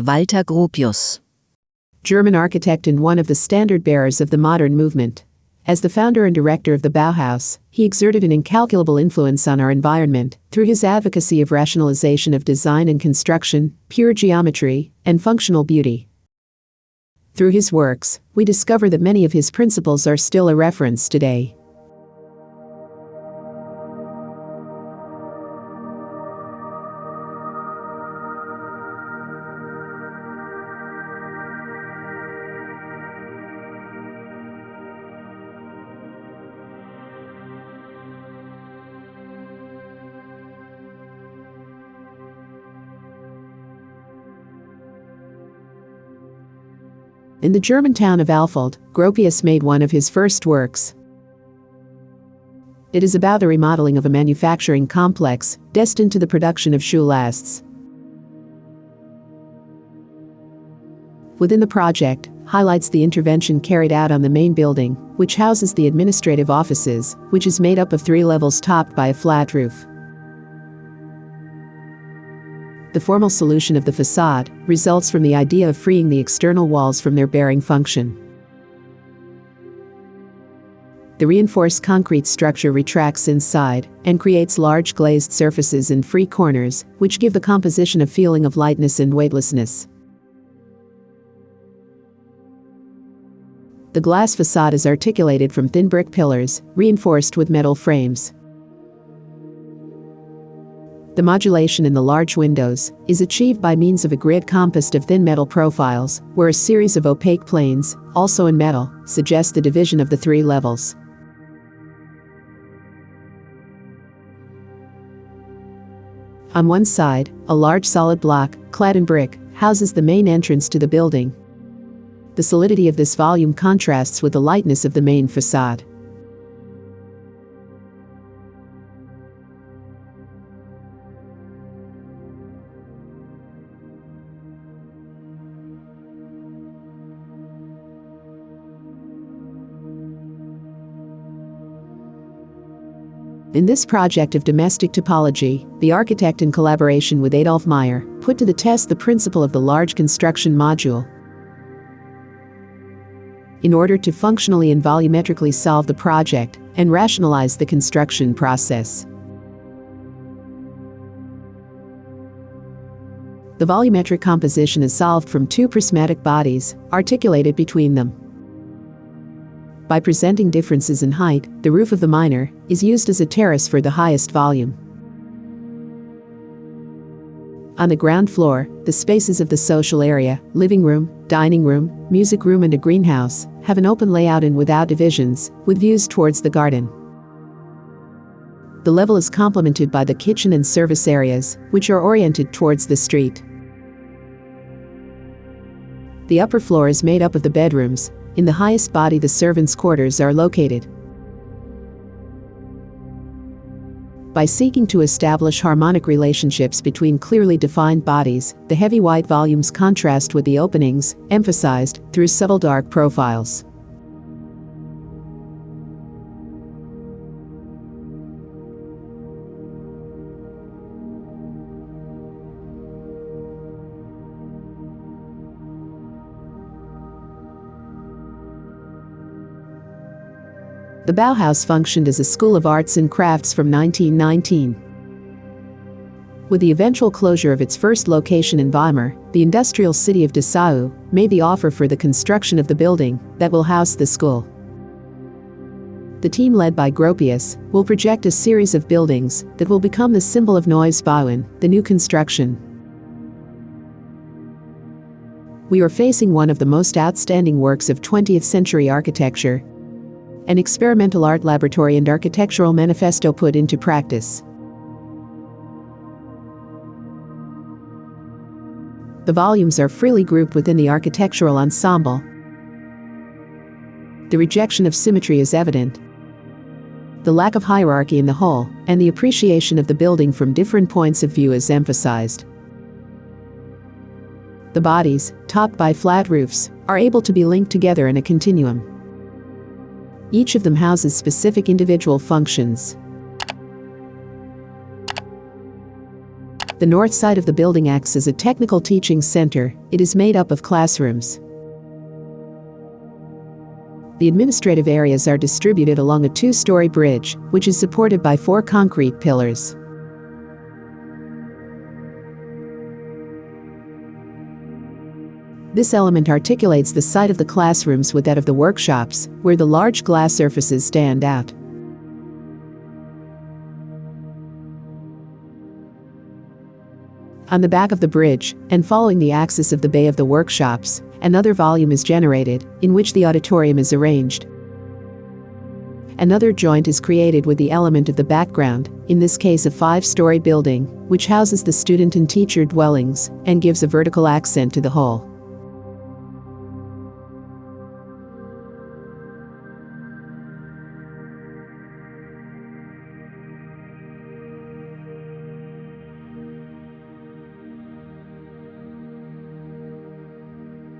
Walter Gropius. German architect and one of the standard-bearers of the modern movement. As the founder and director of the Bauhaus, he exerted an incalculable influence on our environment through his advocacy of rationalization of design and construction, pure geometry, and functional beauty. Through his works, we discover that many of his principles are still a reference today. In the German town of Alfeld, Gropius made one of his first works. It is about the remodeling of a manufacturing complex destined to the production of shoe lasts. Within the project, highlights the intervention carried out on the main building, which houses the administrative offices, which is made up of 3 levels topped by a flat roof. The formal solution of the facade results from the idea of freeing the external walls from their bearing function. The reinforced concrete structure retracts inside and creates large glazed surfaces and free corners, which give the composition a feeling of lightness and weightlessness. The glass facade is articulated from thin brick pillars, reinforced with metal frames. The modulation in the large windows is achieved by means of a grid composed of thin metal profiles, where a series of opaque planes, also in metal, suggest the division of the 3 levels. On one side, a large solid block, clad in brick, houses the main entrance to the building. The solidity of this volume contrasts with the lightness of the main facade. In this project of domestic topology, the architect in collaboration with Adolf Meyer put to the test the principle of the large construction module. In order to functionally and volumetrically solve the project and rationalize the construction process. The volumetric composition is solved from 2 prismatic bodies, articulated between them. By presenting differences in height, the roof of the minor is used as a terrace for the highest volume. On the ground floor, the spaces of the social area, living room, dining room, music room and a greenhouse, have an open layout and without divisions, with views towards the garden. The level is complemented by the kitchen and service areas, which are oriented towards the street. The upper floor is made up of the bedrooms. In the highest body, the servants' quarters are located. By seeking to establish harmonic relationships between clearly defined bodies, the heavy white volumes contrast with the openings, emphasized through subtle dark profiles. The Bauhaus functioned as a school of arts and crafts from 1919. With the eventual closure of its first location in Weimar, the industrial city of Dessau made the offer for the construction of the building that will house the school. The team led by Gropius will project a series of buildings that will become the symbol of Neues Bauen, the new construction. We are facing one of the most outstanding works of 20th century architecture, an experimental art laboratory and architectural manifesto put into practice. The volumes are freely grouped within the architectural ensemble. The rejection of symmetry is evident. The lack of hierarchy in the whole, and the appreciation of the building from different points of view is emphasized. The bodies, topped by flat roofs, are able to be linked together in a continuum. Each of them houses specific individual functions. The north side of the building acts as a technical teaching center. It is made up of classrooms. The administrative areas are distributed along a two-story bridge, which is supported by 4 concrete pillars. This element articulates the site of the classrooms with that of the workshops, where the large glass surfaces stand out. On the back of the bridge, and following the axis of the bay of the workshops, another volume is generated, in which the auditorium is arranged. Another joint is created with the element of the background, in this case a 5-story building, which houses the student and teacher dwellings, and gives a vertical accent to the whole.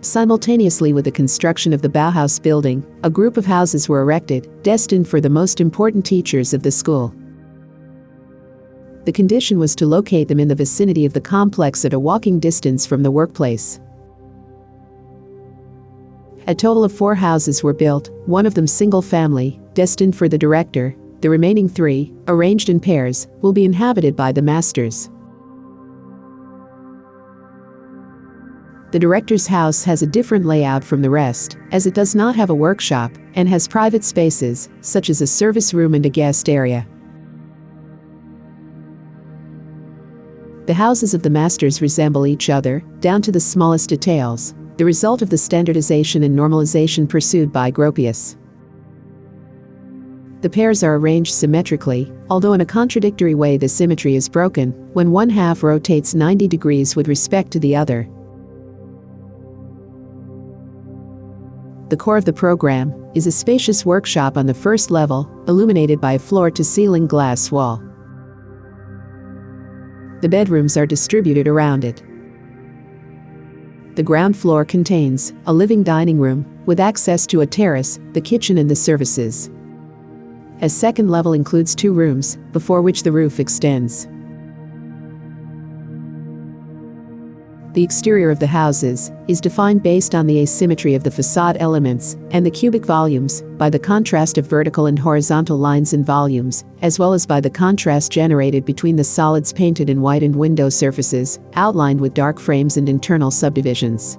Simultaneously with the construction of the Bauhaus Building, a group of houses were erected, destined for the most important teachers of the school. The condition was to locate them in the vicinity of the complex at a walking distance from the workplace. A total of 4 houses were built, one of them single-family, destined for the director. The remaining 3, arranged in pairs, will be inhabited by the masters. The director's house has a different layout from the rest, as it does not have a workshop, and has private spaces, such as a service room and a guest area. The houses of the masters resemble each other, down to the smallest details, the result of the standardization and normalization pursued by Gropius. The pairs are arranged symmetrically, although in a contradictory way the symmetry is broken, when one half rotates 90 degrees with respect to the other. The core of the program is a spacious workshop on the first level, illuminated by a floor-to-ceiling glass wall. The bedrooms are distributed around it. The ground floor contains a living dining room, with access to a terrace, the kitchen and the services. A second level includes 2 rooms, before which the roof extends. The exterior of the houses is defined based on the asymmetry of the facade elements and the cubic volumes, by the contrast of vertical and horizontal lines and volumes, as well as by the contrast generated between the solids painted in white and window surfaces, outlined with dark frames and internal subdivisions.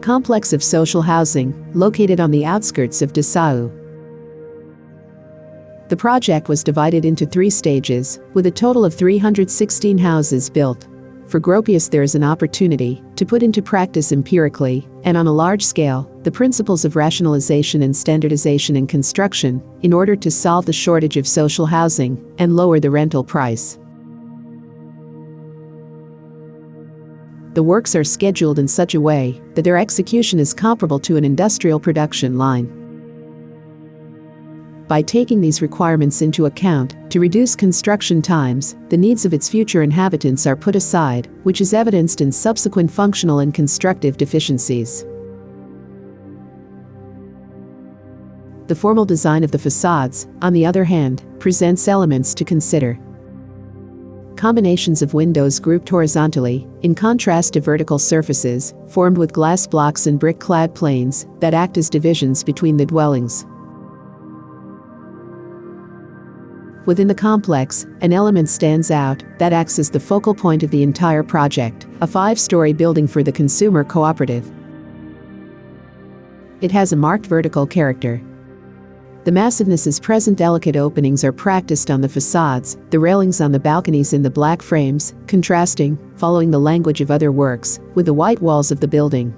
Complex of social housing, located on the outskirts of Dessau. The project was divided into 3 stages, with a total of 316 houses built. For Gropius there is an opportunity to put into practice empirically, and on a large scale, the principles of rationalization and standardization in construction, in order to solve the shortage of social housing, and lower the rental price. The works are scheduled in such a way that their execution is comparable to an industrial production line. By taking these requirements into account, to reduce construction times, the needs of its future inhabitants are put aside, which is evidenced in subsequent functional and constructive deficiencies. The formal design of the facades, on the other hand, presents elements to consider. Combinations of windows grouped horizontally, in contrast to vertical surfaces, formed with glass blocks and brick-clad planes, that act as divisions between the dwellings. Within the complex, an element stands out, that acts as the focal point of the entire project, a 5-story building for the consumer cooperative. It has a marked vertical character. The massiveness is present. Delicate openings are practiced on the facades, the railings on the balconies in the black frames, contrasting, following the language of other works, with the white walls of the building.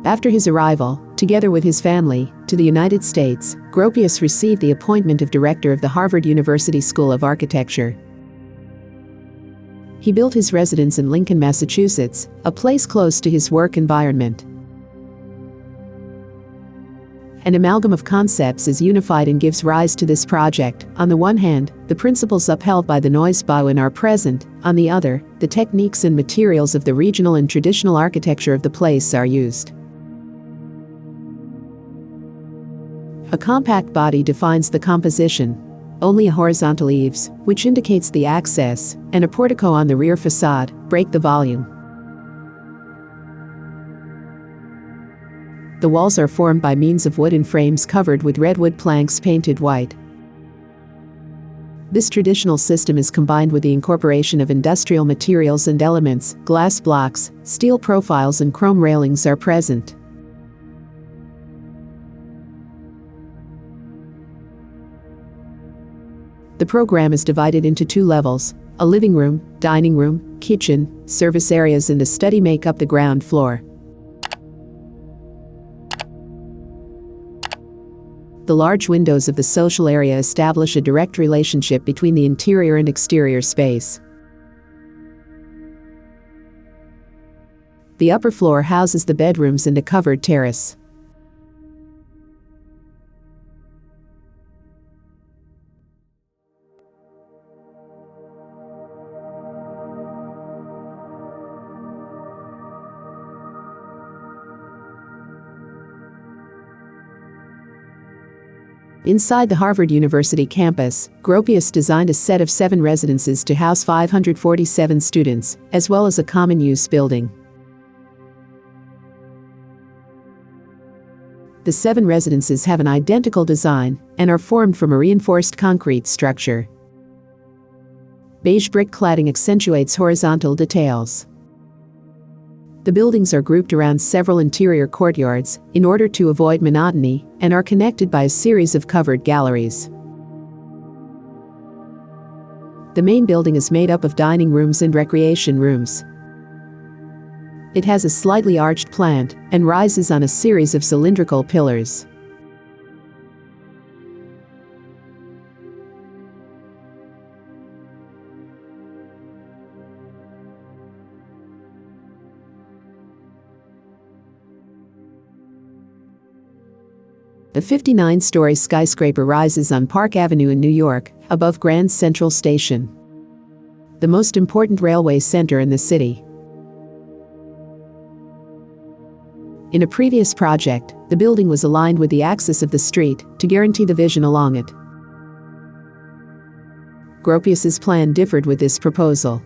After his arrival, together with his family, to the United States, Gropius received the appointment of director of the Harvard University School of Architecture. He built his residence in Lincoln, Massachusetts, a place close to his work environment. An amalgam of concepts is unified and gives rise to this project. On the one hand, the principles upheld by the Neubau are present. On the other, the techniques and materials of the regional and traditional architecture of the place are used. A compact body defines the composition. Only a horizontal eaves, which indicates the access, and a portico on the rear facade, break the volume. The walls are formed by means of wooden frames covered with redwood planks painted white. This traditional system is combined with the incorporation of industrial materials and elements. Glass blocks, steel profiles and chrome railings are present. The program is divided into 2 levels. A living room, dining room, kitchen, service areas and a study make up the ground floor. The large windows of the social area establish a direct relationship between the interior and exterior space. The upper floor houses the bedrooms and a covered terrace. Inside the Harvard University campus, Gropius designed a set of 7 residences to house 547 students, as well as a common-use building. The 7 residences have an identical design and are formed from a reinforced concrete structure. Beige brick cladding accentuates horizontal details. The buildings are grouped around several interior courtyards in order to avoid monotony and are connected by a series of covered galleries. The main building is made up of dining rooms and recreation rooms. It has a slightly arched plant and rises on a series of cylindrical pillars. A 59-story skyscraper rises on Park Avenue in New York, above Grand Central Station, the most important railway center in the city. In a previous project, the building was aligned with the axis of the street to guarantee the vision along it. Gropius's plan differed with this proposal.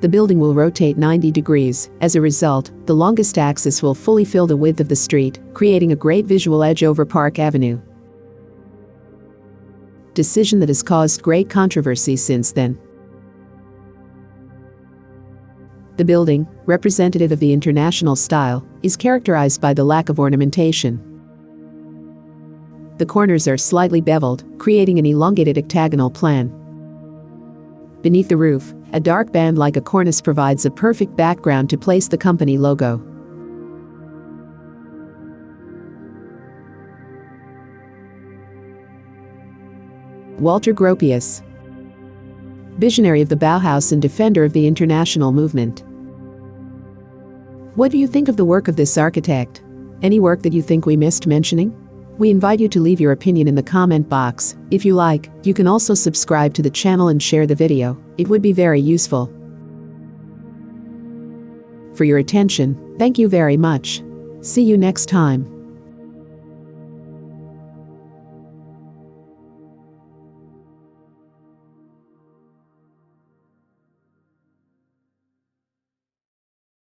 The building will rotate 90 degrees. As a result, the longest axis will fully fill the width of the street, creating a great visual edge over Park Avenue. Decision that has caused great controversy since then. The building, representative of the international style, is characterized by the lack of ornamentation. The corners are slightly beveled, creating an elongated octagonal plan. Beneath the roof, a dark band like a cornice provides a perfect background to place the company logo. Walter Gropius, visionary of the Bauhaus and defender of the international movement. What do you think of the work of this architect? Any work that you think we missed mentioning? We invite you to leave your opinion in the comment box. If you like, you can also subscribe to the channel and share the video. It would be very useful. For your attention, thank you very much. See you next time.